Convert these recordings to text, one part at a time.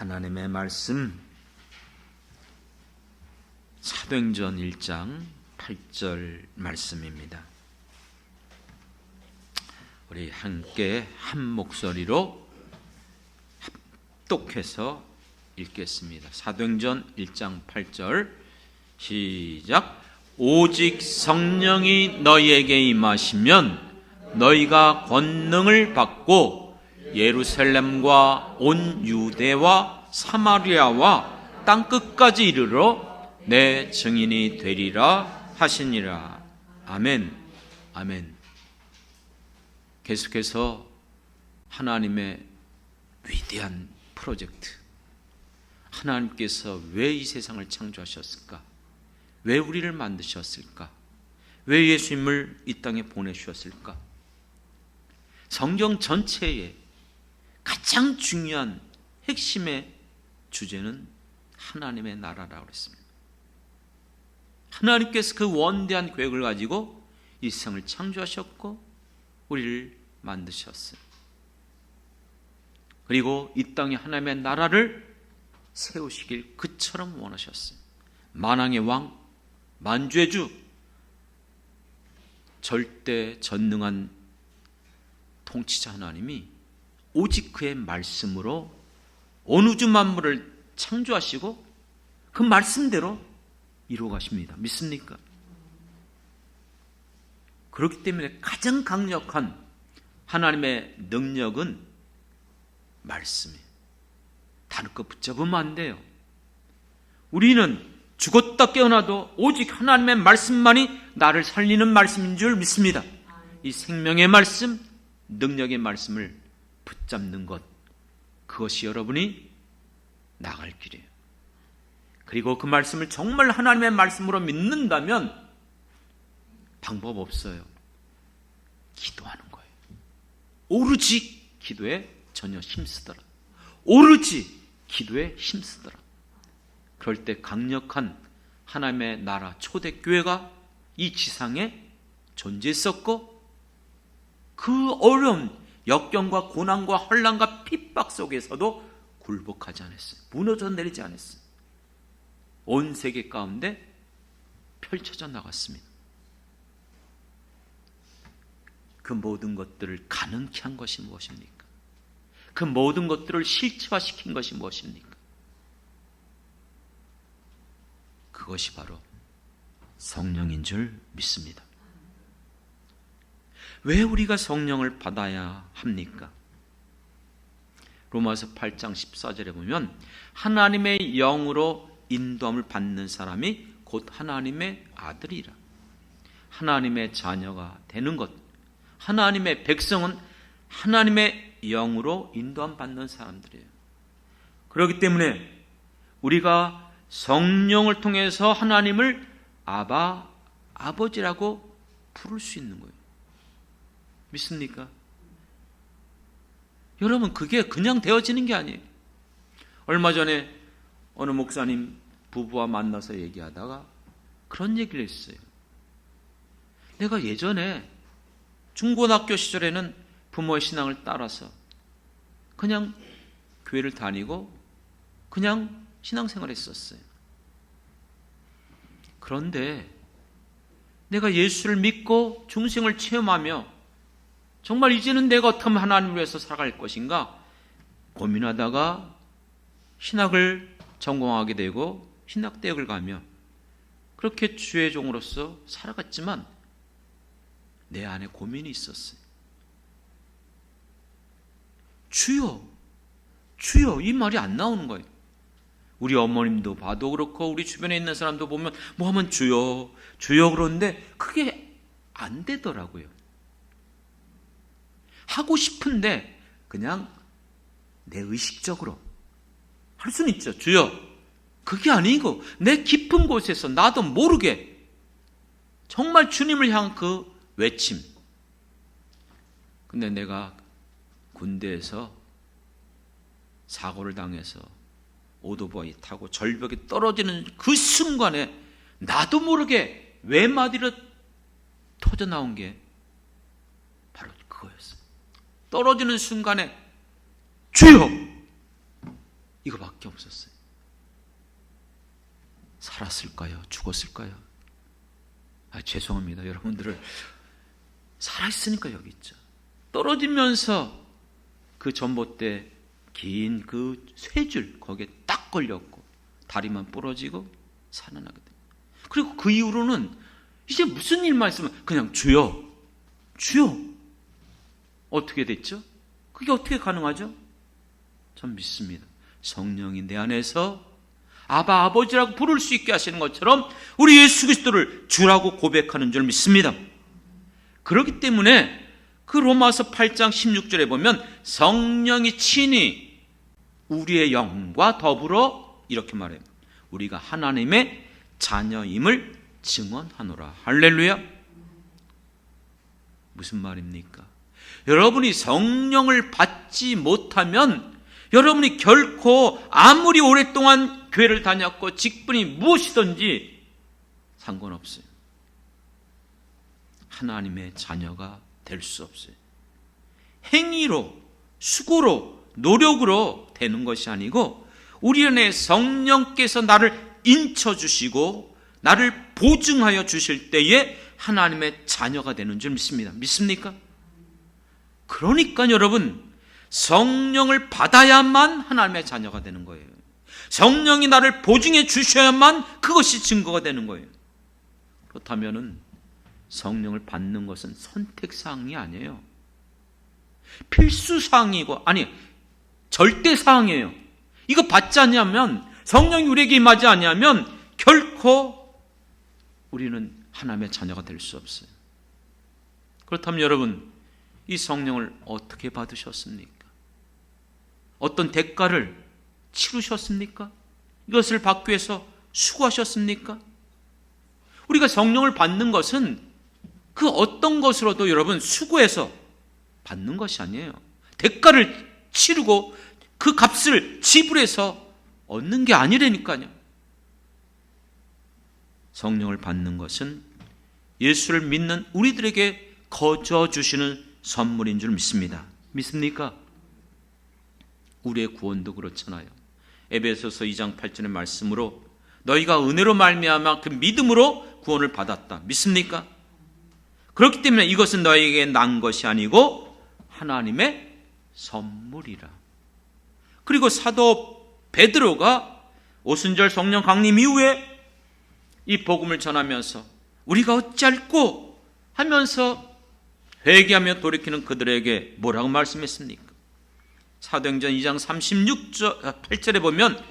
하나님의 말씀 사도행전 1장 8절 말씀입니다. 우리 함께 한 목소리로 합독해서 읽겠습니다. 사도행전 1장 8절 시작. 오직 성령이 너희에게 임하시면 너희가 권능을 받고 예루살렘과 온 유대와 사마리아와 땅끝까지 이르러 내 증인이 되리라 하시니라. 아멘. 아멘. 계속해서 하나님의 위대한 프로젝트, 하나님께서 왜 이 세상을 창조하셨을까? 왜 우리를 만드셨을까? 왜 예수님을 이 땅에 보내주셨을까? 성경 전체에 가장 중요한 핵심의 주제는 하나님의 나라라고 했습니다. 하나님께서 그 원대한 계획을 가지고 이 세상을 창조하셨고 우리를 만드셨어요. 그리고 이 땅에 하나님의 나라를 세우시길 그처럼 원하셨어요. 만왕의 왕, 만주의 주, 절대 전능한 통치자 하나님이 오직 그의 말씀으로 온 우주 만물을 창조하시고 그 말씀대로 이루어 가십니다. 믿습니까? 그렇기 때문에 가장 강력한 하나님의 능력은 말씀이에요. 다른 거 붙잡으면 안 돼요. 우리는 죽었다 깨어나도 오직 하나님의 말씀만이 나를 살리는 말씀인 줄 믿습니다. 이 생명의 말씀, 능력의 말씀을 붙잡는 것, 그것이 여러분이 나갈 길이에요. 그리고 그 말씀을 정말 하나님의 말씀으로 믿는다면 방법 없어요. 기도하는 거예요. 오로지 기도에 전혀 힘쓰더라. 오로지 기도에 힘쓰더라. 그럴 때 강력한 하나님의 나라 초대교회가 이 지상에 존재했었고 그 어려운 역경과 고난과 혼란과 핍박 속에서도 굴복하지 않았어요. 무너져 내리지 않았어요. 온 세계 가운데 펼쳐져 나갔습니다. 그 모든 것들을 가능케 한 것이 무엇입니까? 그 모든 것들을 실체화시킨 것이 무엇입니까? 그것이 바로 성령인 줄 믿습니다. 왜 우리가 성령을 받아야 합니까? 로마서 8장 14절에 보면 하나님의 영으로 인도함을 받는 사람이 곧 하나님의 아들이라. 하나님의 자녀가 되는 것, 하나님의 백성은 하나님의 영으로 인도함 받는 사람들이에요. 그렇기 때문에 우리가 성령을 통해서 하나님을 아바, 아버지라고 부를 수 있는 거예요. 믿습니까? 여러분, 그게 그냥 되어지는 게 아니에요. 얼마 전에 어느 목사님 부부와 만나서 얘기하다가 그런 얘기를 했어요. 내가 예전에 중고등학교 시절에는 부모의 신앙을 따라서 그냥 교회를 다니고 그냥 신앙생활을 했었어요. 그런데 내가 예수를 믿고 중생을 체험하며 정말 이제는 내가 어떻게 하면 하나님을 위해서 살아갈 것인가 고민하다가 신학을 전공하게 되고 신학대학을 가며 그렇게 주의 종으로서 살아갔지만 내 안에 고민이 있었어요. 주여, 주여, 이 말이 안 나오는 거예요. 우리 어머님도 봐도 그렇고 우리 주변에 있는 사람도 보면 뭐 하면 주여, 주여 그러는데 그게 안 되더라고요. 하고 싶은데 그냥 내 의식적으로 할 수는 있죠. 주여, 그게 아니고 내 깊은 곳에서 나도 모르게 정말 주님을 향한 그 외침. 근데 내가 군대에서 사고를 당해서 오토바이 타고 절벽에 떨어지는 그 순간에 나도 모르게 외마디로 터져 나온 게 바로 그거였어요. 떨어지는 순간에 주여! 이거밖에 오셨어요. 살았을까요? 죽었을까요? 죄송합니다. 여러분들을 살아있으니까 여기 있죠. 떨어지면서 그 전봇대 긴 그 쇠줄 거기에 딱 걸렸고 다리만 부러지고 살아나게 됩니다. 그리고 그 이후로는 이제 무슨 일만 있으면 그냥 주여, 주여. 어떻게 됐죠? 그게 어떻게 가능하죠? 전 믿습니다. 성령이 내 안에서 아바 아버지라고 부를 수 있게 하시는 것처럼 우리 예수 그리스도를 주라고 고백하는 줄 믿습니다. 그렇기 때문에 그 로마서 8장 16절에 보면 성령이 친히 우리의 영과 더불어 이렇게 말해요. 우리가 하나님의 자녀임을 증언하노라. 할렐루야. 무슨 말입니까? 여러분이 성령을 받지 못하면 여러분이 결코 아무리 오랫동안 교회를 다녔고 직분이 무엇이든지 상관없어요. 하나님의 자녀가 될 수 없어요. 행위로, 수고로, 노력으로 되는 것이 아니고 우리 안에 성령께서 나를 인쳐주시고 나를 보증하여 주실 때에 하나님의 자녀가 되는 줄 믿습니다. 믿습니까? 그러니까 여러분, 성령을 받아야만 하나님의 자녀가 되는 거예요. 성령이 나를 보증해 주셔야만 그것이 증거가 되는 거예요. 그렇다면은 성령을 받는 것은 선택사항이 아니에요. 필수사항이고, 아니, 절대사항이에요. 이거 받지 않으면, 성령이 우리에게 임하지 않으면 결코 우리는 하나님의 자녀가 될 수 없어요. 그렇다면 여러분, 이 성령을 어떻게 받으셨습니까? 어떤 대가를 치르셨습니까? 이것을 받기 위해서 수고하셨습니까? 우리가 성령을 받는 것은 그 어떤 것으로도 여러분 수고해서 받는 것이 아니에요. 대가를 치르고 그 값을 지불해서 얻는 게 아니라니까요. 성령을 받는 것은 예수를 믿는 우리들에게 거저 주시는 선물인 줄 믿습니다. 믿습니까? 우리의 구원도 그렇잖아요. 에베소서 2장 8절의 말씀으로 너희가 은혜로 말미암아 그 믿음으로 구원을 받았다. 믿습니까? 그렇기 때문에 이것은 너희에게 난 것이 아니고 하나님의 선물이라. 그리고 사도 베드로가 오순절 성령 강림 이후에 이 복음을 전하면서 우리가 어찌할꼬 하면서 회개하며 돌이키는 그들에게 뭐라고 말씀했습니까? 사도행전 2장 8절에 보면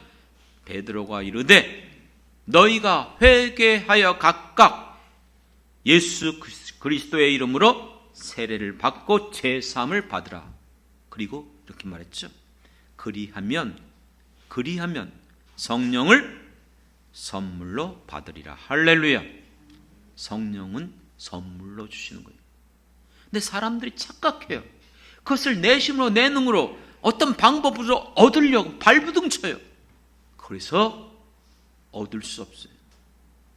베드로가 이르되 너희가 회개하여 각각 예수 그리스도의 이름으로 세례를 받고 제사함을 받으라. 그리고 이렇게 말했죠. 그리하면 성령을 선물로 받으리라. 할렐루야. 성령은 선물로 주시는 거예요. 근데 사람들이 착각해요. 그것을 내 힘으로 내 능으로 어떤 방법으로 얻으려고 발부둥쳐요. 그래서 얻을 수 없어요.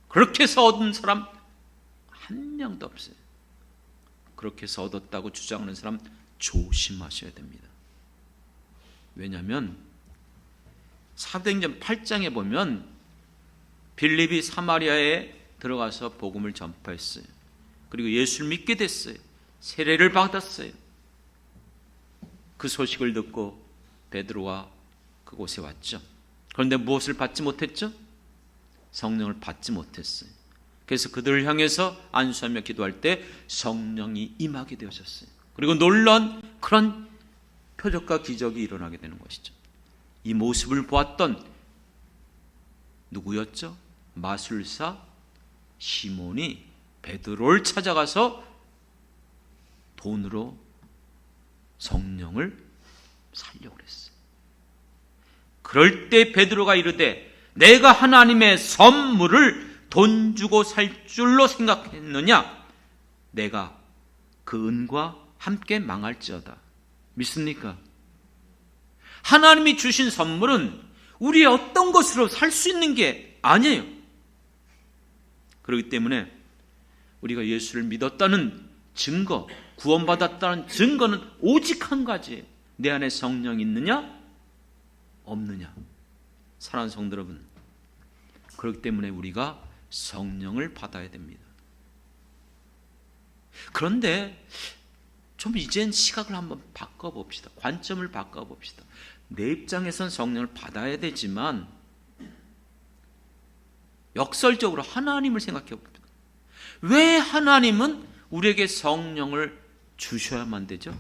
그렇게 해서 얻은 사람 한 명도 없어요. 그렇게 해서 얻었다고 주장하는 사람 조심하셔야 됩니다. 왜냐하면 사도행전 8장에 보면 빌립이 사마리아에 들어가서 복음을 전파했어요. 그리고 예수를 믿게 됐어요. 세례를 받았어요. 그 소식을 듣고 베드로가 그곳에 왔죠. 그런데 무엇을 받지 못했죠? 성령을 받지 못했어요. 그래서 그들을 향해서 안수하며 기도할 때 성령이 임하게 되어졌어요. 그리고 놀라운 그런 표적과 기적이 일어나게 되는 것이죠. 이 모습을 보았던 누구였죠? 마술사 시몬이 베드로를 찾아가서 돈으로 성령을 살려고 했어요. 그럴 때 베드로가 이르되 내가 하나님의 선물을 돈 주고 살 줄로 생각했느냐? 내가 그 은과 함께 망할지어다. 믿습니까? 하나님이 주신 선물은 우리의 어떤 것으로 살 수 있는 게 아니에요. 그렇기 때문에 우리가 예수를 믿었다는 증거, 구원받았다는 증거는 오직 한 가지예요. 내 안에 성령이 있느냐? 없느냐? 사랑하는 성도 여러분, 그렇기 때문에 우리가 성령을 받아야 됩니다. 그런데 좀 이젠 시각을 한번 바꿔봅시다. 관점을 바꿔봅시다. 내 입장에선 성령을 받아야 되지만 역설적으로 하나님을 생각해 봅니다. 왜 하나님은 우리에게 성령을 주셔야만 되죠?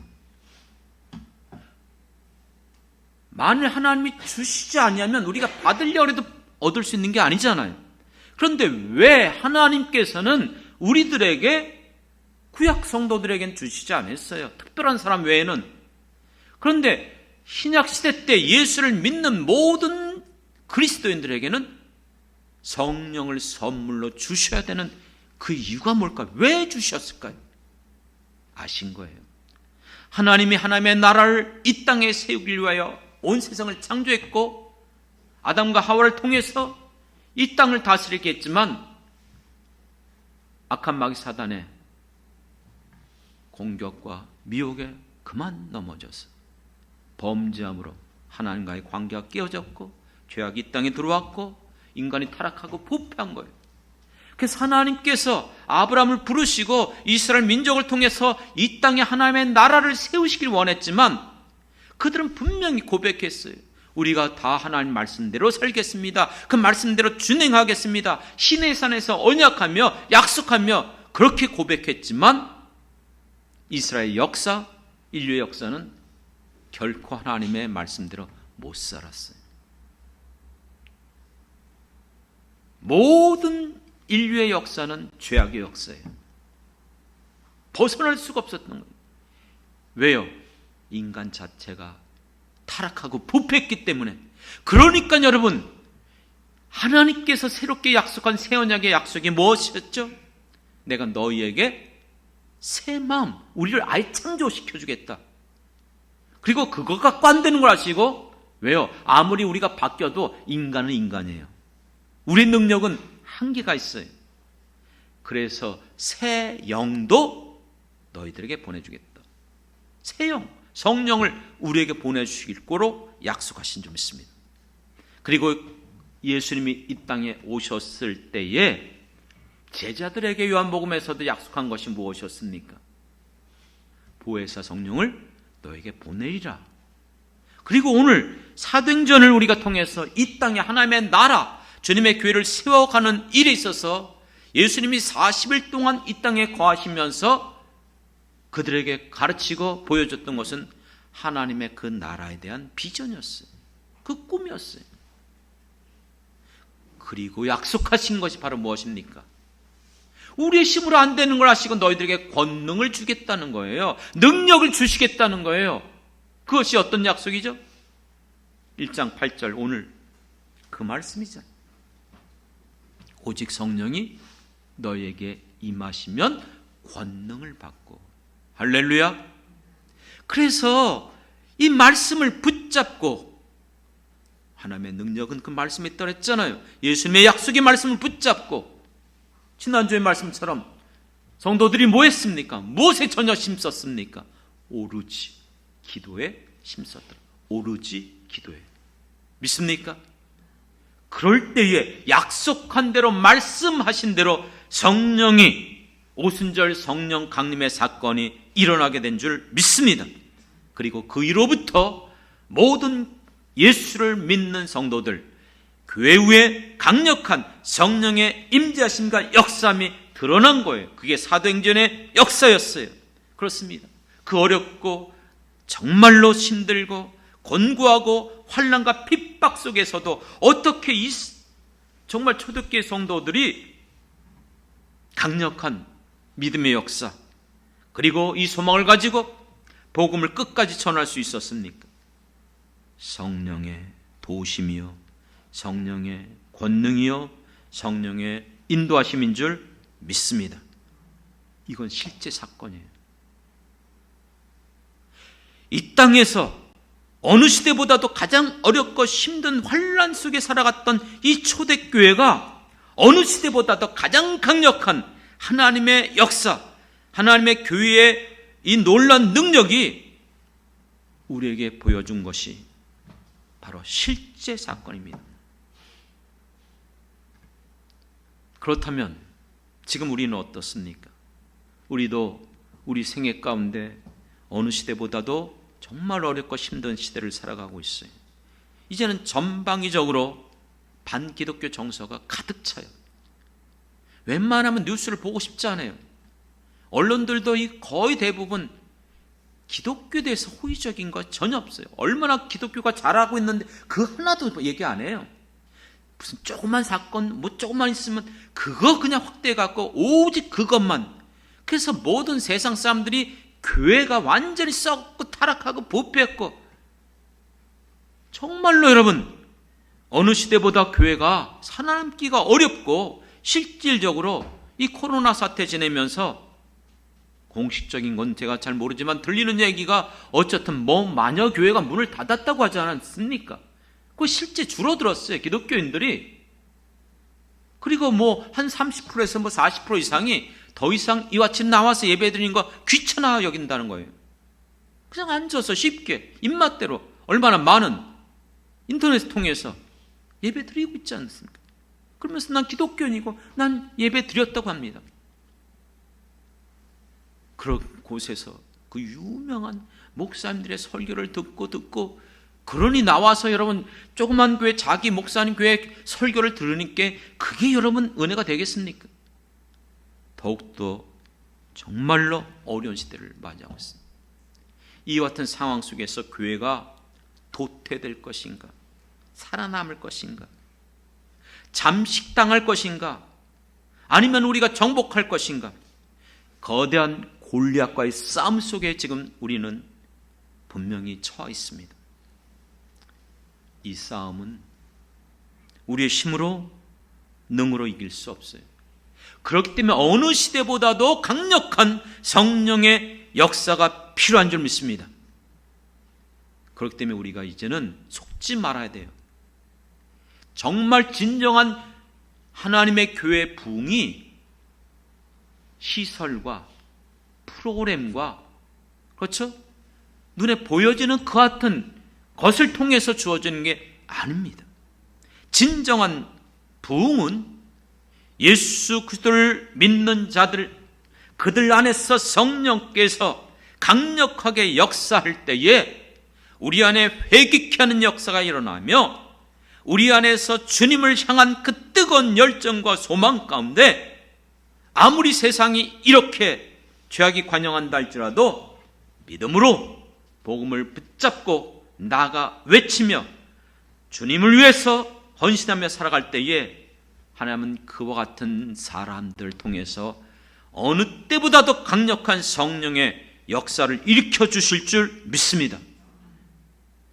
만일 하나님이 주시지 않으면 우리가 받으려고 해도 얻을 수 있는 게 아니잖아요. 그런데 왜 하나님께서는 우리들에게, 구약 성도들에게는 주시지 않았어요? 특별한 사람 외에는. 그런데 신약시대 때 예수를 믿는 모든 그리스도인들에게는 성령을 선물로 주셔야 되는 그 이유가 뭘까요? 왜 주셨을까요? 아신 거예요. 하나님이 하나님의 나라를 이 땅에 세우기 위하여 온 세상을 창조했고 아담과 하와를 통해서 이 땅을 다스리게 했지만 악한 마귀 사단의 공격과 미혹에 그만 넘어져서 범죄함으로 하나님과의 관계가 깨어졌고 죄악이 이 땅에 들어왔고 인간이 타락하고 부패한 거예요. 그래서 하나님께서 아브라함을 부르시고 이스라엘 민족을 통해서 이 땅에 하나님의 나라를 세우시길 원했지만 그들은 분명히 고백했어요. 우리가 다 하나님 말씀대로 살겠습니다. 그 말씀대로 준행하겠습니다. 신의 산에서 언약하며 약속하며 그렇게 고백했지만 이스라엘 역사, 인류의 역사는 결코 하나님의 말씀대로 못 살았어요. 모든 인류의 역사는 죄악의 역사예요. 벗어날 수가 없었던 거예요. 왜요? 인간 자체가 타락하고 부패했기 때문에. 그러니까 여러분, 하나님께서 새롭게 약속한 새 언약의 약속이 무엇이었죠? 내가 너희에게 새 마음, 우리를 아예 창조시켜 주겠다. 그리고 그거 갖고 안 되는 걸 아시고, 왜요? 아무리 우리가 바뀌어도 인간은 인간이에요. 우리 능력은 한계가 있어요. 그래서 새 영도 너희들에게 보내주겠다. 새 영, 성령을 우리에게 보내주시길 거로 약속하신 줄 믿습니다. 그리고 예수님이 이 땅에 오셨을 때에 제자들에게 요한복음에서도 약속한 것이 무엇이었습니까? 보혜사 성령을 너에게 보내리라. 그리고 오늘 사도행전을 우리가 통해서 이 땅에 하나님의 나라, 주님의 교회를 세워가는 일에 있어서 예수님이 40일 동안 이 땅에 거하시면서 그들에게 가르치고 보여줬던 것은 하나님의 그 나라에 대한 비전이었어요. 그 꿈이었어요. 그리고 약속하신 것이 바로 무엇입니까? 우리의 힘으로 안 되는 걸 아시고 너희들에게 권능을 주겠다는 거예요. 능력을 주시겠다는 거예요. 그것이 어떤 약속이죠? 1장 8절 오늘 그 말씀이잖아요. 오직 성령이 너희에게 임하시면 권능을 받고. 할렐루야. 그래서 이 말씀을 붙잡고, 하나님의 능력은 그 말씀에 있다고 했잖아요. 예수님의 약속의 말씀을 붙잡고, 지난주의 말씀처럼 성도들이 뭐 했습니까? 무엇에 전혀 힘썼습니까? 오로지 기도에 힘썼더라. 오로지 기도에. 믿습니까? 그럴 때에 약속한 대로, 말씀하신 대로 성령이, 오순절 성령 강림의 사건이 일어나게 된 줄 믿습니다. 그리고 그 이로부터 모든 예수를 믿는 성도들, 교회 위에 강력한 성령의 임재하심과 역사함이 드러난 거예요. 그게 사도행전의 역사였어요. 그렇습니다. 그 어렵고 정말로 힘들고 곤고하고 환난과 핍박 속에서도 어떻게 이 정말 초대교회 성도들이 강력한 믿음의 역사, 그리고 이 소망을 가지고 복음을 끝까지 전할 수 있었습니까? 성령의 도우심이요, 성령의 권능이요, 성령의 인도하심인 줄 믿습니다. 이건 실제 사건이에요. 이 땅에서 어느 시대보다도 가장 어렵고 힘든 환난 속에 살아갔던 이 초대교회가 어느 시대보다도 가장 강력한 하나님의 역사, 하나님의 교회의 이 놀라운 능력이 우리에게 보여준 것이 바로 실제 사건입니다. 그렇다면 지금 우리는 어떻습니까? 우리도 우리 생애 가운데 어느 시대보다도 정말 어렵고 힘든 시대를 살아가고 있어요. 이제는 전방위적으로 반기독교 정서가 가득 차요. 웬만하면 뉴스를 보고 싶지 않아요. 언론들도 거의 대부분 기독교에 대해서 호의적인 거 전혀 없어요. 얼마나 기독교가 잘하고 있는데 그 하나도 얘기 안 해요. 무슨 조그만 사건, 뭐 조금만 있으면 그거 그냥 확대해갖고 오직 그것만. 그래서 모든 세상 사람들이 교회가 완전히 썩고 타락하고 부패했고, 정말로 여러분 어느 시대보다 교회가 살아남기가 어렵고, 실질적으로 이 코로나 사태 지내면서 공식적인 건 제가 잘 모르지만 들리는 얘기가 어쨌든 뭐 마녀 교회가 문을 닫았다고 하지 않았습니까? 그거 실제 줄어들었어요, 기독교인들이. 그리고 뭐 한 30%에서 뭐 40% 이상이 더 이상 이와 같이 나와서 예배드리는 거 귀찮아 여긴다는 거예요. 그냥 앉아서 쉽게 입맛대로 얼마나 많은 인터넷 통해서 예배 드리고 있지 않습니까? 그러면서 난 기독교인이고 난 예배 드렸다고 합니다. 그런 곳에서 그 유명한 목사님들의 설교를 듣고 그러니 나와서 여러분 조그만 교회, 자기 목사님 교회 설교를 들으니까 그게 여러분 은혜가 되겠습니까? 더욱더 정말로 어려운 시대를 맞이하고 있습니다. 이와 같은 상황 속에서 교회가 도태될 것인가, 살아남을 것인가, 잠식당할 것인가, 아니면 우리가 정복할 것인가, 거대한 골리앗과의 싸움 속에 지금 우리는 분명히 처해 있습니다. 이 싸움은 우리의 힘으로 능으로 이길 수 없어요. 그렇기 때문에 어느 시대보다도 강력한 성령의 역사가 필요한 줄 믿습니다. 그렇기 때문에 우리가 이제는 속지 말아야 돼요. 정말 진정한 하나님의 교회 부흥이 시설과 프로그램과, 그렇죠? 눈에 보여지는 그 같은 것을 통해서 주어지는 게 아닙니다. 진정한 부흥은 예수 그리스도를 믿는 자들, 그들 안에서 성령께서 강력하게 역사할 때에 우리 안에 회개케 하는 역사가 일어나며, 우리 안에서 주님을 향한 그 뜨거운 열정과 소망 가운데 아무리 세상이 이렇게 죄악이 관영한다 할지라도 믿음으로 복음을 붙잡고 나아가 외치며 주님을 위해서 헌신하며 살아갈 때에 하나님은 그와 같은 사람들을 통해서 어느 때보다도 강력한 성령의 역사를 일으켜 주실 줄 믿습니다.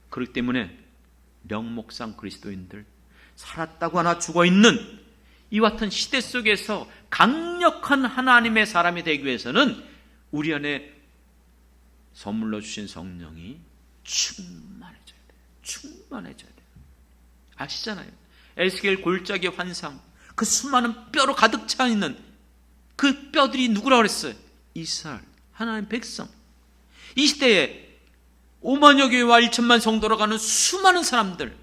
그렇기 때문에 명목상 그리스도인들, 살았다고 하나 죽어있는 이와 같은 시대 속에서 강력한 하나님의 사람이 되기 위해서는 우리 안에 선물로 주신 성령이 충만해져야 돼요. 충만해져야 돼요. 아시잖아요. 에스겔 골짜기의 환상, 그 수많은 뼈로 가득 차 있는 그 뼈들이 누구라고 그랬어요? 이스라엘, 하나님 백성. 이 시대에 5만여 교회와 1천만 성도로 가는 수많은 사람들,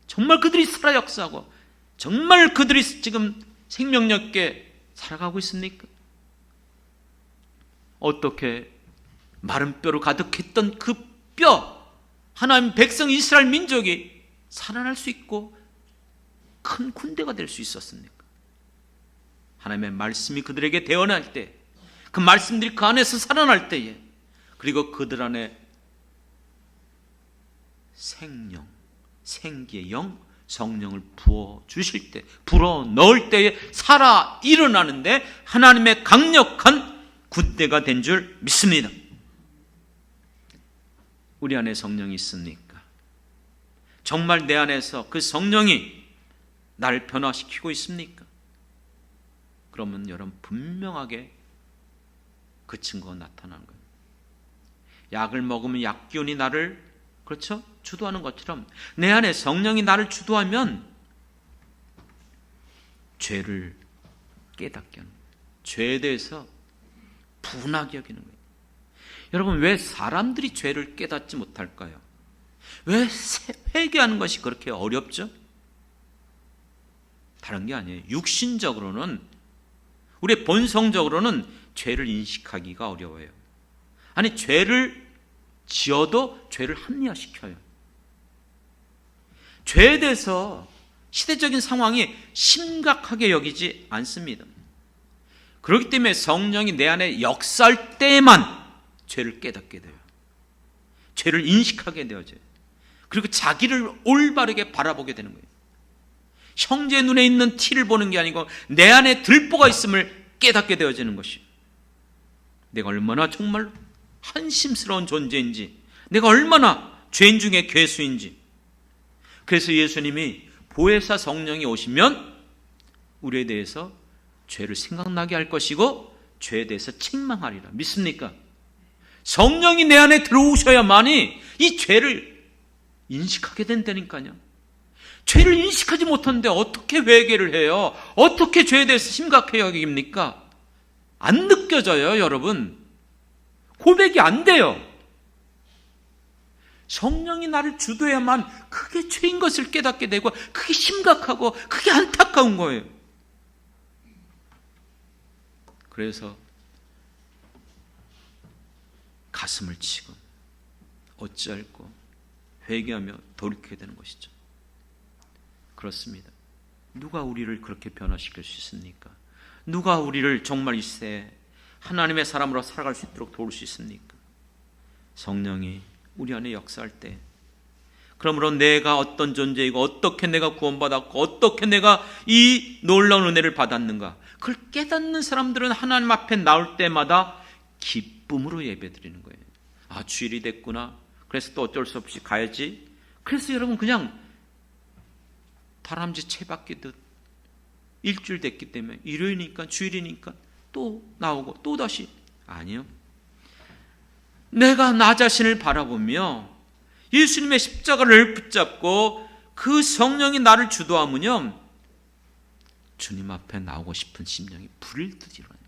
정말 그들이 살아 역사하고 정말 그들이 지금 생명력 있게 살아가고 있습니까? 어떻게 마른 뼈로 가득했던 그 뼈, 하나님 백성 이스라엘 민족이 살아날 수 있고 큰 군대가 될 수 있었습니까? 하나님의 말씀이 그들에게 대언할 때, 그 말씀들이 그 안에서 살아날 때에, 그리고 그들 안에 생명, 생기의 영, 성령을 부어 주실 때, 불어 넣을 때에 살아 일어나는데 하나님의 강력한 군대가 된 줄 믿습니다. 우리 안에 성령이 있습니까? 정말 내 안에서 그 성령이 나를 변화시키고 있습니까? 그러면 여러분 분명하게 그 증거가 나타나는 거예요. 약을 먹으면 약기운이 나를, 그렇죠? 주도하는 것처럼 내 안에 성령이 나를 주도하면 죄를 깨닫게 하는 거예요. 죄에 대해서 분하게 여기는 거예요. 여러분, 왜 사람들이 죄를 깨닫지 못할까요? 왜 회개하는 것이 그렇게 어렵죠? 다른 게 아니에요. 육신적으로는, 우리 본성적으로는 죄를 인식하기가 어려워요. 아니, 죄를 지어도 죄를 합리화시켜요. 죄에 대해서 시대적인 상황이 심각하게 여기지 않습니다. 그렇기 때문에 성령이 내 안에 역사할 때만 죄를 깨닫게 돼요. 죄를 인식하게 되어져요. 그리고 자기를 올바르게 바라보게 되는 거예요. 형제 눈에 있는 티를 보는 게 아니고 내 안에 들보가 있음을 깨닫게 되어지는 것이에요. 내가 얼마나 정말 한심스러운 존재인지, 내가 얼마나 죄인 중에 괴수인지. 그래서 예수님이 보혜사 성령이 오시면 우리에 대해서 죄를 생각나게 할 것이고 죄에 대해서 책망하리라. 믿습니까? 성령이 내 안에 들어오셔야만이 이 죄를 인식하게 된다니까요. 죄를 인식하지 못하는데 어떻게 회개를 해요? 어떻게 죄에 대해서 심각하게 여깁니까? 안 느껴져요, 여러분. 고백이 안 돼요. 성령이 나를 주도해야만 그게 죄인 것을 깨닫게 되고 그게 심각하고 그게 안타까운 거예요. 그래서 가슴을 치고 어찌할꼬 회개하며 돌이키게 되는 것이죠. 그렇습니다. 누가 우리를 그렇게 변화시킬 수 있습니까? 누가 우리를 정말 이 시대에 하나님의 사람으로 살아갈 수 있도록 도울 수 있습니까? 성령이 우리 안에 역사할 때, 그러므로 내가 어떤 존재이고 어떻게 내가 구원받았고 어떻게 내가 이 놀라운 은혜를 받았는가, 그걸 깨닫는 사람들은 하나님 앞에 나올 때마다 기쁨으로 예배드리는 거예요. 아, 주일이 됐구나. 그래서 또 어쩔 수 없이 가야지. 그래서 여러분 그냥 다람쥐 채바뀌듯 일주일 됐기 때문에 일요일이니까 주일이니까 또 나오고 또 다시. 아니요. 내가 나 자신을 바라보며 예수님의 십자가를 붙잡고 그 성령이 나를 주도하면요, 주님 앞에 나오고 싶은 심령이 불일 듯 일어나요.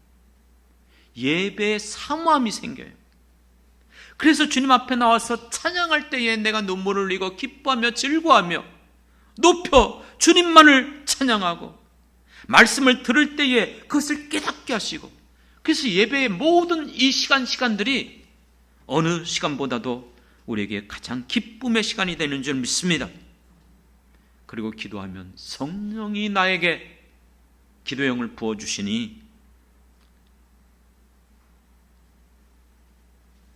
예배에 사모함이 생겨요. 그래서 주님 앞에 나와서 찬양할 때에 내가 눈물을 흘리고 기뻐하며 즐거워하며 높여 주님만을 찬양하고, 말씀을 들을 때에 그것을 깨닫게 하시고, 그래서 예배의 모든 이 시간들이 어느 시간보다도 우리에게 가장 기쁨의 시간이 되는 줄 믿습니다. 그리고 기도하면 성령이 나에게 기도형을 부어주시니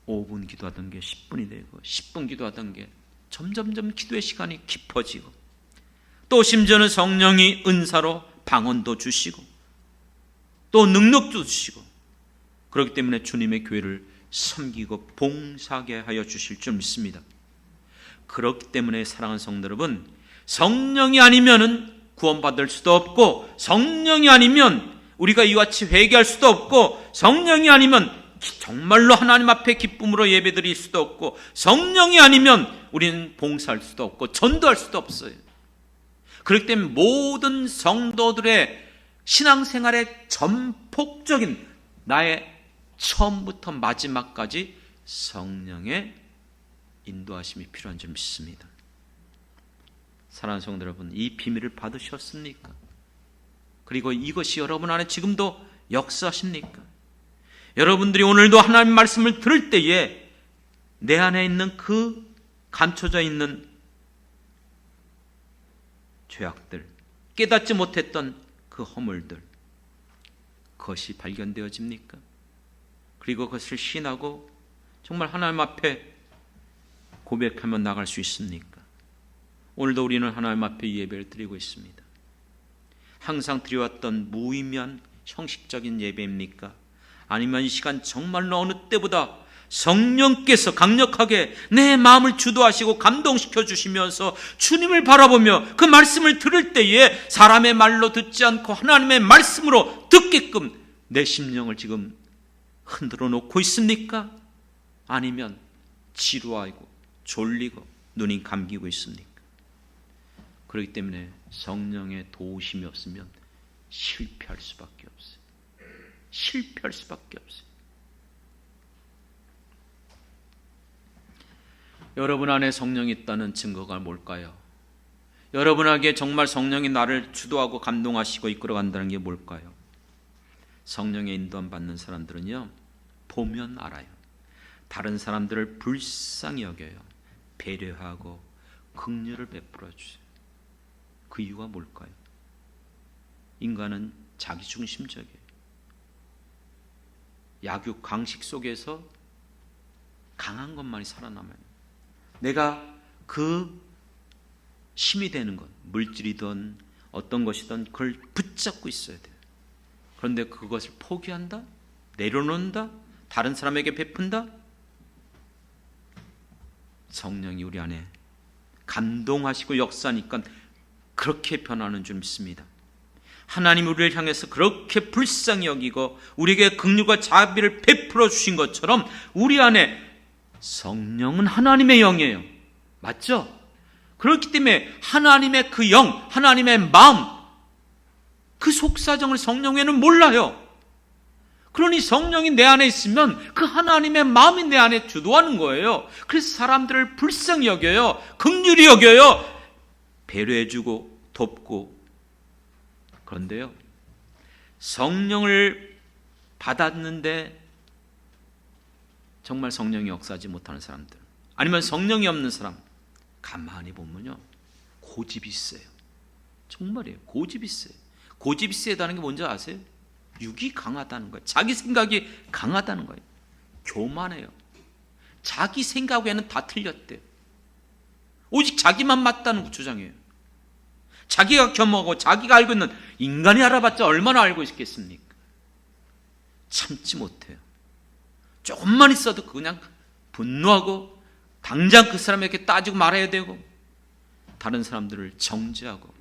5분 기도하던 게 10분이 되고 10분 기도하던 게 점점점 기도의 시간이 깊어지고, 또 심지어는 성령이 은사로 방언도 주시고 또 능력도 주시고, 그렇기 때문에 주님의 교회를 섬기고 봉사하게 하여 주실 줄 믿습니다. 그렇기 때문에 사랑하는 성도 여러분, 성령이 아니면은 구원받을 수도 없고, 성령이 아니면 우리가 이와 같이 회개할 수도 없고, 성령이 아니면 정말로 하나님 앞에 기쁨으로 예배드릴 수도 없고, 성령이 아니면 우리는 봉사할 수도 없고 전도할 수도 없어요. 그렇기 때문에 모든 성도들의 신앙생활의 전폭적인 나의 처음부터 마지막까지 성령의 인도하심이 필요한 줄 믿습니다. 사랑하는 성도 여러분, 이 비밀을 받으셨습니까? 그리고 이것이 여러분 안에 지금도 역사하십니까? 여러분들이 오늘도 하나님 말씀을 들을 때에 내 안에 있는 그 감춰져 있는 죄악들, 깨닫지 못했던 그 허물들, 그것이 발견되어집니까? 그리고 그것을 신하고 정말 하나님 앞에 고백하며 나갈 수 있습니까? 오늘도 우리는 하나님 앞에 예배를 드리고 있습니다. 항상 드려왔던 무의미한 형식적인 예배입니까? 아니면 이 시간 정말로 어느 때보다 성령께서 강력하게 내 마음을 주도하시고 감동시켜 주시면서 주님을 바라보며 그 말씀을 들을 때에 사람의 말로 듣지 않고 하나님의 말씀으로 듣게끔 내 심령을 지금 흔들어 놓고 있습니까? 아니면 지루하고 졸리고 눈이 감기고 있습니까? 그렇기 때문에 성령의 도우심이 없으면 실패할 수밖에 없어요. 실패할 수밖에 없어요. 여러분 안에 성령이 있다는 증거가 뭘까요? 여러분에게 정말 성령이 나를 주도하고 감동하시고 이끌어간다는 게 뭘까요? 성령의 인도함 받는 사람들은요, 보면 알아요. 다른 사람들을 불쌍히 여겨요. 배려하고 긍휼을 베풀어 주세요. 그 이유가 뭘까요? 인간은 자기중심적이에요. 약육 강식 속에서 강한 것만이 살아남아요. 내가 그 힘이 되는 것, 물질이든 어떤 것이든 그걸 붙잡고 있어야 돼요. 그런데 그것을 포기한다? 내려놓는다? 다른 사람에게 베푼다? 성령이 우리 안에 감동하시고 역사하니까 그렇게 변하는 줄 믿습니다. 하나님 우리를 향해서 그렇게 불쌍히 여기고 우리에게 긍휼과 자비를 베풀어 주신 것처럼 우리 안에 성령은 하나님의 영이에요. 맞죠? 그렇기 때문에 하나님의 그 영, 하나님의 마음, 그 속사정을 성령 외에는 몰라요. 그러니 성령이 내 안에 있으면 그 하나님의 마음이 내 안에 주도하는 거예요. 그래서 사람들을 불쌍히 여겨요. 긍휼히 여겨요. 배려해주고 돕고. 그런데요, 성령을 받았는데 정말 성령이 역사하지 못하는 사람들, 아니면 성령이 없는 사람, 가만히 보면요, 고집이 세요. 정말이에요. 고집이 세요. 고집이 세다는 게 뭔지 아세요? 육이 강하다는 거예요. 자기 생각이 강하다는 거예요. 교만해요. 자기 생각에는 다 틀렸대요. 오직 자기만 맞다는 주장이에요. 자기가 겸하고 자기가 알고 있는, 인간이 알아봤자 얼마나 알고 있겠습니까? 참지 못해요. 조금만 있어도 그냥 분노하고 당장 그 사람에게 따지고 말해야 되고, 다른 사람들을 정죄하고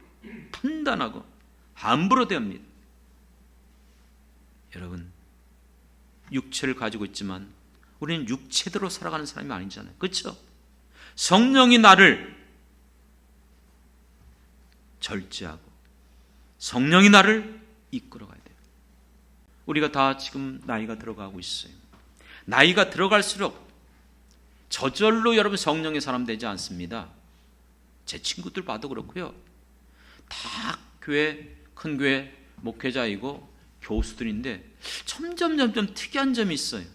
판단하고 함부로 대합니다. 여러분, 육체를 가지고 있지만 우리는 육체대로 살아가는 사람이 아니잖아요. 그렇죠? 성령이 나를 절제하고 성령이 나를 이끌어가야 돼요. 우리가 다 지금 나이가 들어가고 있어요. 나이가 들어갈수록 저절로 여러분 성령의 사람 되지 않습니다. 제 친구들 봐도 그렇고요. 다 교회, 큰 교회 목회자이고 교수들인데 점점 특이한 점이 있어요.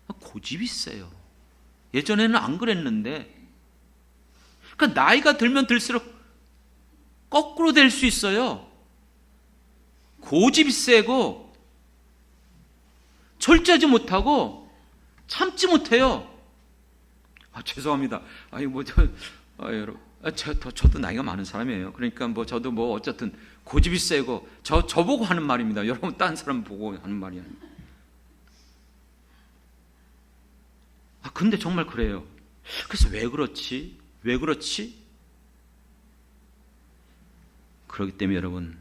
고집이 세요. 예전에는 안 그랬는데, 그러니까 나이가 들면 들수록 거꾸로 될 수 있어요. 고집이 세고 절제하지 못하고 참지 못해요. 죄송합니다. 여러분, 저도 나이가 많은 사람이에요. 그러니까 저도 어쨌든 고집이 세고 저보고 하는 말입니다. 여러분, 딴 사람 보고 하는 말이 아니에요. 근데 정말 그래요. 그래서 왜 그렇지? 그렇기 때문에 여러분,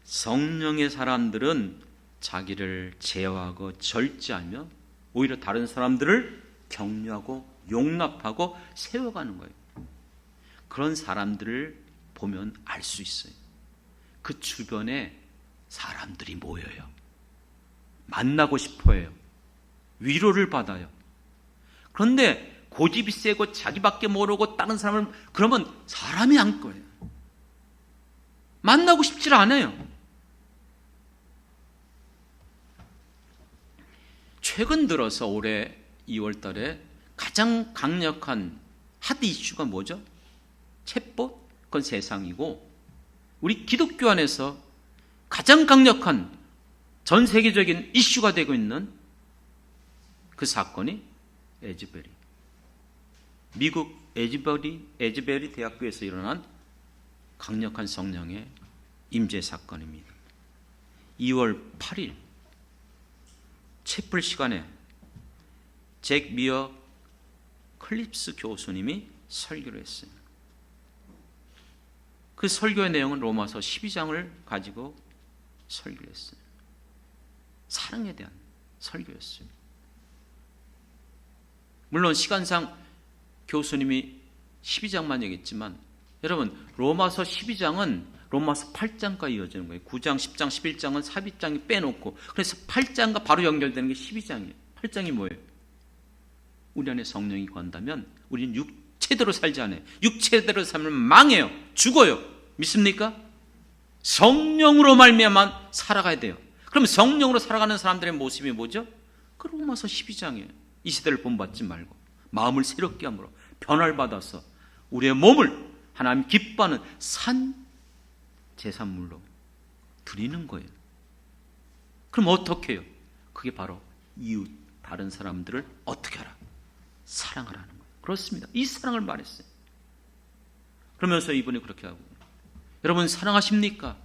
성령의 사람들은 자기를 제어하고 절제하며 오히려 다른 사람들을 격려하고 용납하고 세워가는 거예요. 그런 사람들을 보면 알 수 있어요. 그 주변에 사람들이 모여요. 만나고 싶어해요. 위로를 받아요. 그런데 고집이 세고 자기밖에 모르고 다른 사람을, 그러면 사람이 안 거예요. 만나고 싶지 않아요. 최근 들어서 올해 2월 달에 가장 강력한 핫 이슈가 뭐죠? 챗봇? 그건 세상이고, 우리 기독교 안에서 가장 강력한 전 세계적인 이슈가 되고 있는 그 사건이 에즈베리, 미국 에즈베리 대학교에서 일어난 강력한 성령의 임재 사건입니다. 2월 8일 채플 시간에 잭 미어 클립스 교수님이 설교를 했어요. 그 설교의 내용은 로마서 12장을 가지고 설교를 했어요. 사랑에 대한 설교였어요. 물론 시간상 교수님이 12장만 얘기했지만, 여러분, 로마서 12장은 로마서 8장까지 이어지는 거예요. 9장, 10장, 11장은 삽입장이 빼놓고, 그래서 8장과 바로 연결되는 게 12장이에요. 8장이 뭐예요? 우리 안에 성령이 거한다면 우리는 육체대로 살지 않아요. 육체대로 살면 망해요. 죽어요. 믿습니까? 성령으로 말미암아 살아가야 돼요. 그럼 성령으로 살아가는 사람들의 모습이 뭐죠? 그 로마서 12장이에요. 이 시대를 본받지 말고 마음을 새롭게 함으로 변화를 받아서 우리의 몸을 하나님 기뻐하는 산 제사물로 드리는 거예요. 그럼 어떻게 해요? 그게 바로 이웃 다른 사람들을 어떻게 하라? 사랑하라는 거예요. 그렇습니다. 이 사랑을 말했어요. 그러면서 이분이 그렇게 하고, 여러분 사랑하십니까?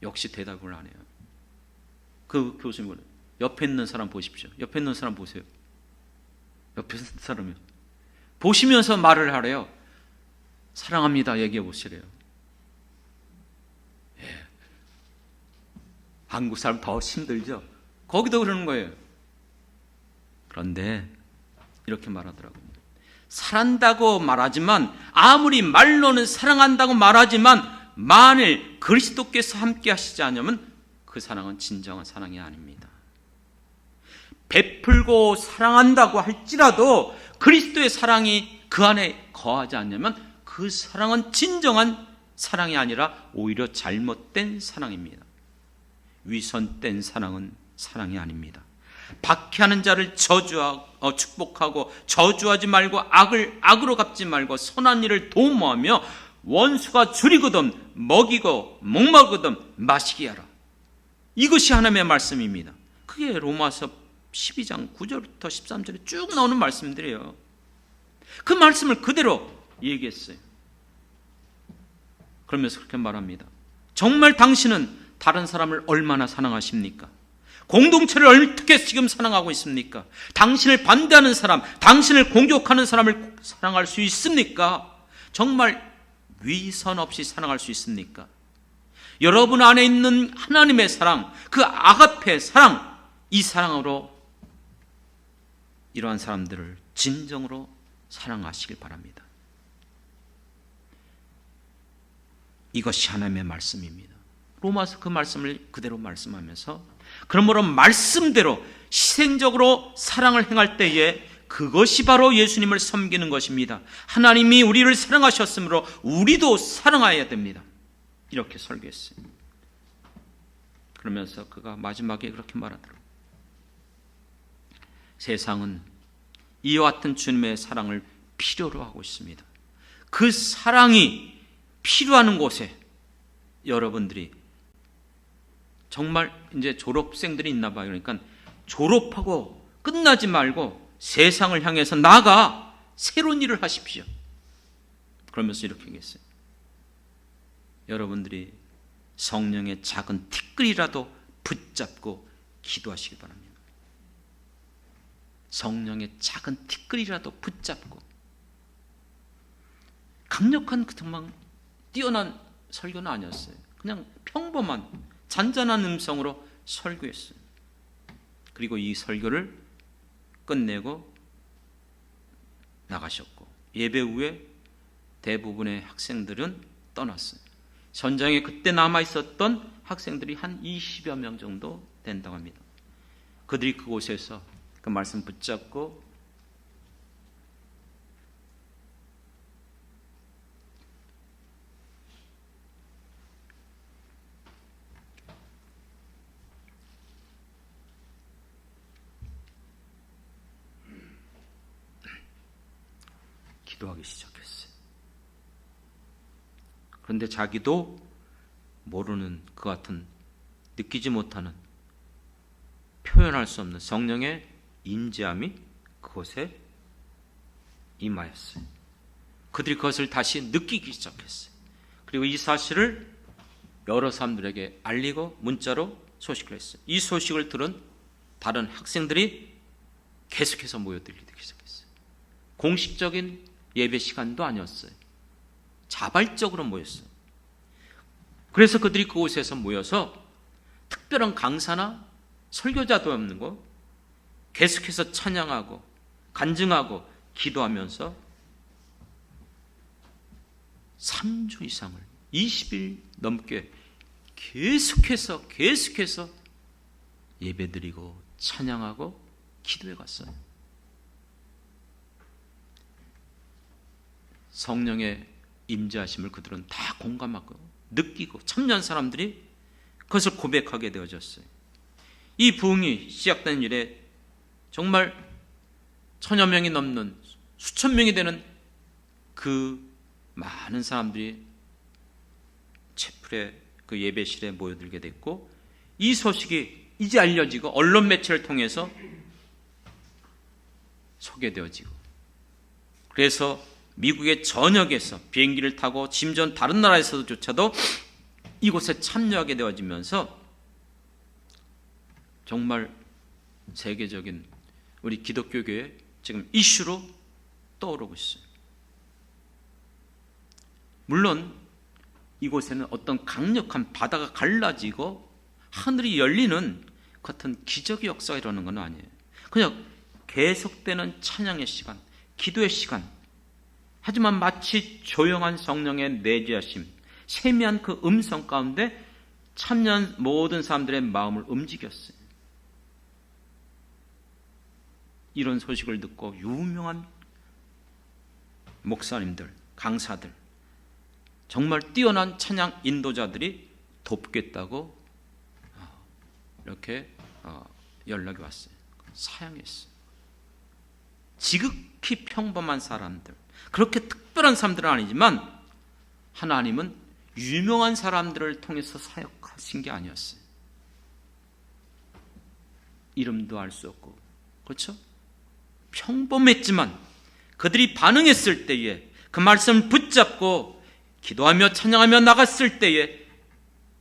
역시 대답을 안 해요. 그 교수님은 옆에 있는 사람 보십시오. 옆에 있는 사람 보세요. 옆에 있는 사람이요. 보시면서 말을 하래요. 사랑합니다. 얘기해 보시래요. 예. 한국 사람 더 힘들죠. 거기도 그러는 거예요. 그런데 이렇게 말하더라고요. 사랑한다고 말하지만, 아무리 말로는 사랑한다고 말하지만 만일 그리스도께서 함께 하시지 않으면 그 사랑은 진정한 사랑이 아닙니다. 베풀고 사랑한다고 할지라도 그리스도의 사랑이 그 안에 거하지 않으면 그 사랑은 진정한 사랑이 아니라 오히려 잘못된 사랑입니다. 위선된 사랑은 사랑이 아닙니다. 박해하는 자를 축복하고 저주하지 말고 악을 악으로 갚지 말고 선한 일을 도모하며 원수가 줄이거든 먹이고 목마르거든 마시게 하라. 이것이 하나님의 말씀입니다. 그게 로마서 12장 9절부터 13절에 쭉 나오는 말씀들이에요. 그 말씀을 그대로 얘기했어요. 그러면서 그렇게 말합니다. 정말 당신은 다른 사람을 얼마나 사랑하십니까? 공동체를 어떻게 지금 사랑하고 있습니까? 당신을 반대하는 사람, 당신을 공격하는 사람을 사랑할 수 있습니까? 정말 위선 없이 사랑할 수 있습니까? 여러분 안에 있는 하나님의 사랑, 그 아가페 사랑, 이 사랑으로 이러한 사람들을 진정으로 사랑하시길 바랍니다. 이것이 하나님의 말씀입니다. 로마서 그 말씀을 그대로 말씀하면서, 그러므로 말씀대로 희생적으로 사랑을 행할 때에 그것이 바로 예수님을 섬기는 것입니다. 하나님이 우리를 사랑하셨으므로 우리도 사랑해야 됩니다. 이렇게 설교했어요. 그러면서 그가 마지막에 그렇게 말하더라고요. 세상은 이와 같은 주님의 사랑을 필요로 하고 있습니다. 그 사랑이 필요한 곳에 여러분들이 정말 이제 졸업생들이 있나 봐요. 그러니까 졸업하고 끝나지 말고 세상을 향해서 나아가 새로운 일을 하십시오. 그러면서 이렇게 얘기했어요. 여러분들이 성령의 작은 티끌이라도 붙잡고 기도하시기 바랍니다. 성령의 작은 티끌이라도 붙잡고. 강력한 정말 뛰어난 설교는 아니었어요. 그냥 평범한 잔잔한 음성으로 설교했어요. 그리고 이 설교를 끝내고 나가셨고, 예배 후에 대부분의 학생들은 떠났어요. 현장에 그때 남아있었던 학생들이 한 20여 명 정도 된다고 합니다. 그들이 그곳에서 그 말씀 붙잡고 기도하기 시작했어요. 그런데 자기도 모르는 그 같은, 느끼지 못하는, 표현할 수 없는 성령의 인지함이 그곳에 임하였어요. 그들이 그것을 다시 느끼기 시작했어요. 그리고 이 사실을 여러 사람들에게 알리고 문자로 소식을 했어요. 이 소식을 들은 다른 학생들이 계속해서 모여들기 시작했어요. 공식적인 예배 시간도 아니었어요. 자발적으로 모였어요. 그래서 그들이 그곳에서 모여서 특별한 강사나 설교자도 없는 거 계속해서 찬양하고 간증하고 기도하면서 3주 이상을 20일 넘게 계속해서 예배드리고 찬양하고 기도해 갔어요. 성령의 임재하심을 그들은 다 공감하고 느끼고 참여한 사람들이 그것을 고백하게 되어졌어요. 이 부흥이 시작된 이래 정말 1000여 명이 넘는 수천 명이 되는 그 많은 사람들이 채플의 그 예배실에 모여들게 됐고, 이 소식이 이제 알려지고 언론 매체를 통해서 소개되어지고, 그래서 미국의 전역에서 비행기를 타고 심지어 다른 나라에서조차도 이곳에 참여하게 되어지면서 정말 세계적인 우리 기독교계의 지금 이슈로 떠오르고 있어요. 물론 이곳에는 어떤 강력한 바다가 갈라지고 하늘이 열리는 같은 기적의 역사가 일어나는 건 아니에요. 그냥 계속되는 찬양의 시간, 기도의 시간, 하지만 마치 조용한 성령의 내재하심, 세미한 그 음성 가운데 참여한 모든 사람들의 마음을 움직였어요. 이런 소식을 듣고 유명한 목사님들, 강사들, 정말 뛰어난 찬양 인도자들이 돕겠다고 이렇게 연락이 왔어요. 사양했어요. 지극히 평범한 사람들, 그렇게 특별한 사람들은 아니지만 하나님은 유명한 사람들을 통해서 사역하신 게 아니었어요. 이름도 알 수 없고, 그렇죠? 평범했지만 그들이 반응했을 때에, 그 말씀을 붙잡고 기도하며 찬양하며 나갔을 때에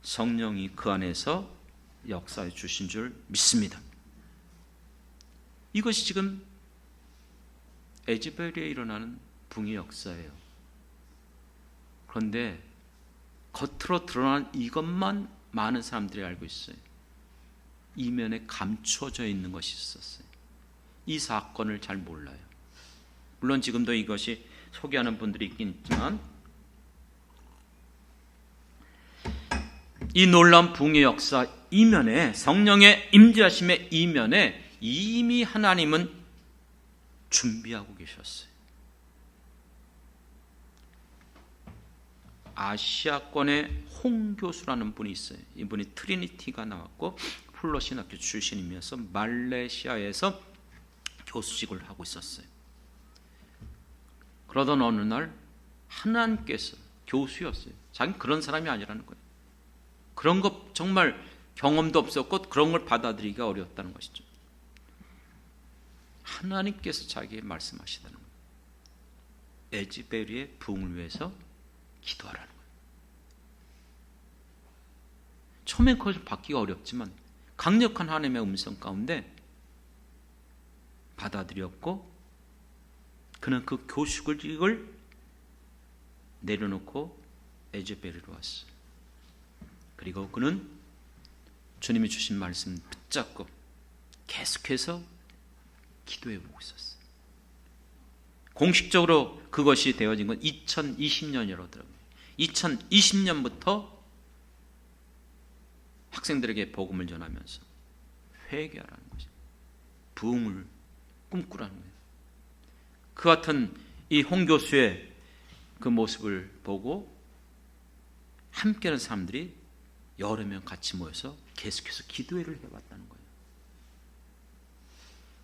성령이 그 안에서 역사해 주신 줄 믿습니다. 이것이 지금 에즈베리에 일어나는 붕의 역사예요. 그런데 겉으로 드러난 이것만 많은 사람들이 알고 있어요. 이면에 감추어져 있는 것이 있었어요. 이 사건을 잘 몰라요. 물론 지금도 이것이 소개하는 분들이 있긴 있지만, 이 놀라운 붕의 역사 이면에, 성령의 임재하심의 이면에 이미 하나님은 준비하고 계셨어요. 아시아권의 홍 교수라는 분이 있어요. 이분이 트리니티가 나왔고 플러신학교 출신이면서 말레이시아에서 교수직을 하고 있었어요. 그러던 어느 날 하나님께서, 교수였어요. 자기는 그런 사람이 아니라는 거예요. 그런 것 정말 경험도 없었고 그런 걸 받아들이기가 어려웠다는 것이죠. 하나님께서 자기에게 말씀하시다는 거예요. 에즈베리의 부흥을 위해서 기도하라는 거예요. 처음엔 그것을 받기가 어렵지만 강력한 하나님의 음성 가운데 받아들였고, 그는 그 교수직을 내려놓고 에즈베리로 왔어요. 그리고 그는 주님이 주신 말씀 붙잡고 계속해서 기도해보고 있었어요. 공식적으로 그것이 되어진 건 2020년이라더라고요. 2020년부터 학생들에게 복음을 전하면서 회개하라는 것이죠. 부흥을 꿈꾸라는 거예요. 그 같은 이 홍 교수의 그 모습을 보고 함께하는 사람들이 여러 명 같이 모여서 계속해서 기도회를 해왔다는 거예요.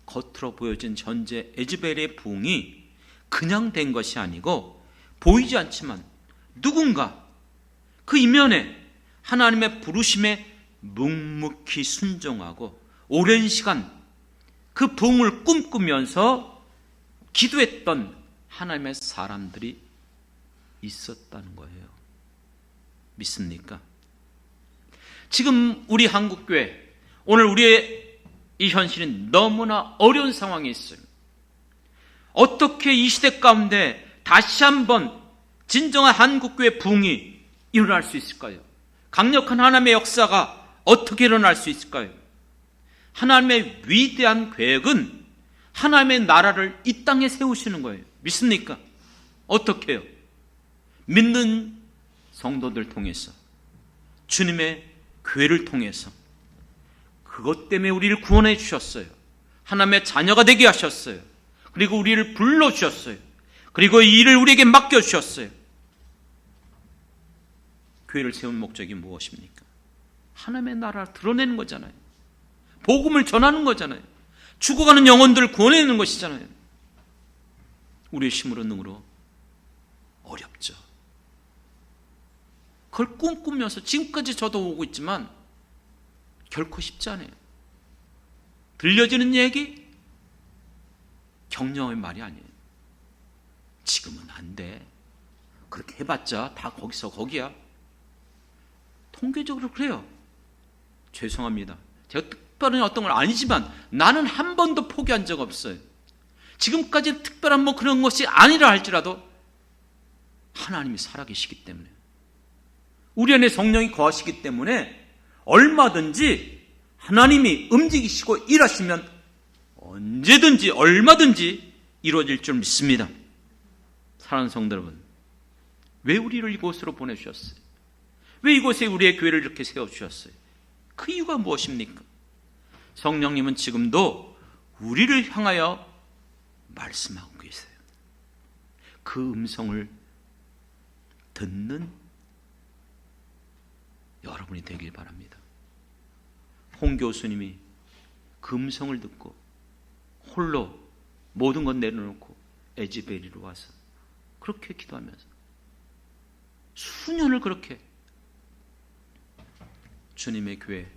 겉으로 보여진 현재 에즈베리의 부흥이 그냥 된 것이 아니고, 보이지 않지만 누군가 그 이면에 하나님의 부르심에 묵묵히 순종하고 오랜 시간 그 부흥을 꿈꾸면서 기도했던 하나님의 사람들이 있었다는 거예요. 믿습니까? 지금 우리 한국교회, 오늘 우리의 이 현실은 너무나 어려운 상황에 있어요. 어떻게 이 시대 가운데 다시 한번 진정한 한국교회 부흥이 일어날 수 있을까요? 강력한 하나님의 역사가 어떻게 일어날 수 있을까요? 하나님의 위대한 계획은 하나님의 나라를 이 땅에 세우시는 거예요. 믿습니까? 어떻게 해요? 믿는 성도들 통해서, 주님의 교회를 통해서. 그것 때문에 우리를 구원해 주셨어요. 하나님의 자녀가 되게 하셨어요. 그리고 우리를 불러주셨어요. 그리고 이 일을 우리에게 맡겨주셨어요. 교회를 세운 목적이 무엇입니까? 하나님의 나라를 드러내는 거잖아요. 복음을 전하는 거잖아요. 죽어가는 영혼들을 구원해내는 것이잖아요. 우리의 힘으로 능으로 어렵죠. 그걸 꿈꾸면서 지금까지 저도 오고 있지만 결코 쉽지 않아요. 들려지는 얘기 격려의 말이 아니에요. 지금은 안 돼. 그렇게 해봤자 다 거기서 거기야. 통계적으로 그래요. 죄송합니다. 제가 특별한 어떤 걸 아니지만 나는 한 번도 포기한 적 없어요. 지금까지 특별한 뭐 그런 것이 아니라 할지라도 하나님이 살아계시기 때문에, 우리 안에 성령이 거하시기 때문에 얼마든지 하나님이 움직이시고 일하시면 언제든지 얼마든지 이루어질 줄 믿습니다. 사랑하는 성도 여러분, 왜 우리를 이곳으로 보내주셨어요? 왜 이곳에 우리의 교회를 이렇게 세워주셨어요? 그 이유가 무엇입니까? 성령님은 지금도 우리를 향하여 말씀하고 계세요. 그 음성을 듣는 여러분이 되길 바랍니다. 홍 교수님이 그 음성을 듣고 홀로 모든 것 내려놓고 에즈베리로 와서 그렇게 기도하면서 수년을 그렇게 주님의 교회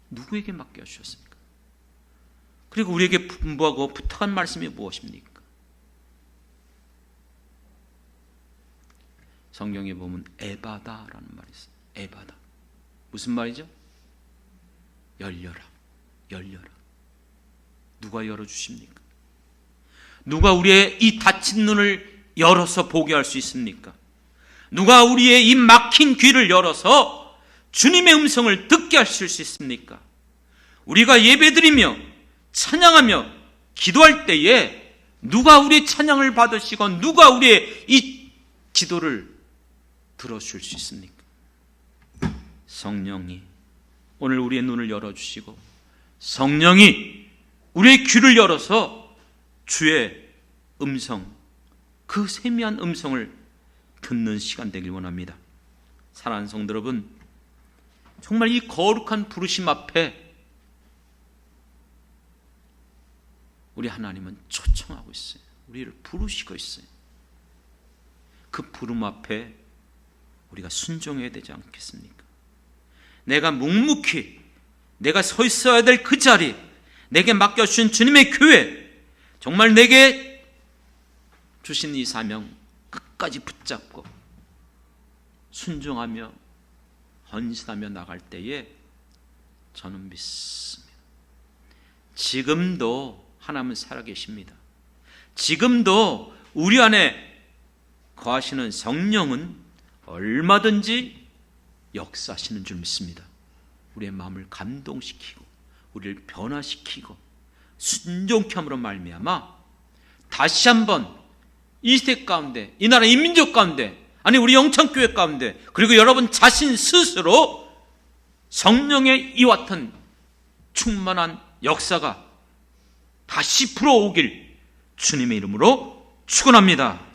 누구에게 맡겨주셨습니까? 그리고 우리에게 분부하고 부탁한 말씀이 무엇입니까? 성경에 보면 에바다라는 말이 있어요. 에바다. 무슨 말이죠? 열려라. 열려라. 누가 열어주십니까? 누가 우리의 이 닫힌 눈을 열어서 보게 할 수 있습니까? 누가 우리의 이 막힌 귀를 열어서 주님의 음성을 듣게 하실 수 있습니까? 우리가 예배드리며 찬양하며 기도할 때에 누가 우리의 찬양을 받으시고 누가 우리의 이 기도를 들어줄 수 있습니까? 성령이 오늘 우리의 눈을 열어주시고 성령이 우리의 귀를 열어서 주의 음성, 그 세미한 음성을 듣는 시간 되길 원합니다. 사랑하는 성도 여러분, 정말 이 거룩한 부르심 앞에 우리 하나님은 초청하고 있어요. 우리를 부르시고 있어요. 그 부름 앞에 우리가 순종해야 되지 않겠습니까? 내가 묵묵히 내가 서 있어야 될 그 자리, 내게 맡겨주신 주님의 교회, 정말 내게 주신 이 사명 끝까지 붙잡고 순종하며 헌신하며 나갈 때에 저는 믿습니다. 지금도 하나님은 살아계십니다. 지금도 우리 안에 거하시는 성령은 얼마든지 역사하시는 줄 믿습니다. 우리의 마음을 감동시키고 우리를 변화시키고 순종케 함으로 말미암아 다시 한번 이 시대 가운데, 이 나라 이 민족 가운데, 아니 우리 영창교회 가운데, 그리고 여러분 자신 스스로 성령의 이와 같은 충만한 역사가 다시 불어오길 주님의 이름으로 축원합니다.